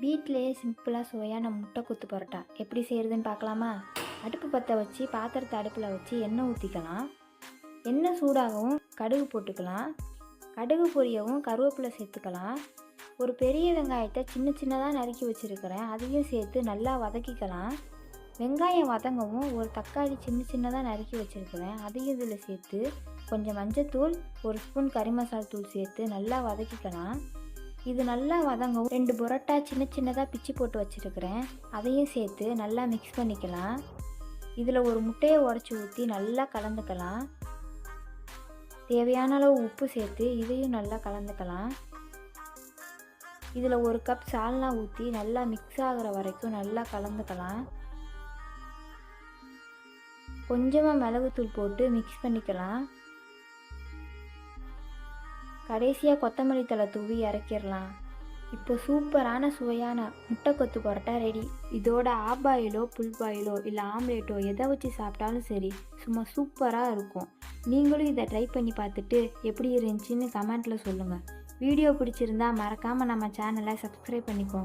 வீட்டிலேயே சிம்பிளாக சுவையான முட்டை கொத்து பரோட்டா எப்படி செய்கிறதுன்னு பார்க்கலாமா? அடுப்பு பற்ற வச்சு பாத்திரத்தை அடுப்பில் வச்சு எண்ணெய் ஊற்றிக்கலாம். எண்ணெய் சூடாகவும் கடுகு போட்டுக்கலாம். கடுகு பொரியவும் கருவேப்பிலை சேர்த்துக்கலாம். ஒரு பெரிய வெங்காயத்தை சின்ன சின்னதாக நறுக்கி வச்சுருக்கிறேன், அதையும் சேர்த்து நல்லா வதக்கிக்கலாம். வெங்காயம் வதங்கவும் ஒரு தக்காளி சின்ன சின்னதாக நறுக்கி வச்சுருக்கிறேன், அதையும் இதில் சேர்த்து கொஞ்சம் மஞ்சத்தூள், ஒரு ஸ்பூன் கறி மசாலா தூள் சேர்த்து நல்லா வதக்கிக்கலாம். இது நல்லா வதங்கவும் 2 பரோட்டா சின்ன சின்னதாக பிச்சு போட்டு வச்சுருக்கிறேன், அதையும் சேர்த்து நல்லா மிக்ஸ் பண்ணிக்கலாம். இதில் ஒரு முட்டையை உடச்சி ஊற்றி நல்லா கலந்துக்கலாம். தேவையான அளவு உப்பு சேர்த்து இதையும் நல்லா கலந்துக்கலாம். இதில் 1 கப் சால்னா ஊற்றி நல்லா மிக்ஸ் ஆகிற வரைக்கும் நல்லா கலந்துக்கலாம். கொஞ்சமாக மிளகுத்தூள் போட்டு மிக்ஸ் பண்ணிக்கலாம். கடைசியாக கொத்தமல்லி தழை தூவி இறக்கிடலாம். இப்போ சூப்பரான சுவையான முட்டை கொத்து பரோட்டா ரெடி. இதோட ஆஃப் பாயிலோ புல் பாயிலோ இல்லை ஆம்லேட்டோ எதை வச்சு சாப்பிட்டாலும் சரி, சும்மா சூப்பராக இருக்கும். நீங்களும் இதை ட்ரை பண்ணி பார்த்துட்டு எப்படி இருந்துச்சுன்னு கமெண்ட்டில் சொல்லுங்கள். வீடியோ பிடிச்சிருந்தா மறக்காமல் நம்ம சேனலை சப்ஸ்கிரைப் பண்ணிக்கோங்க.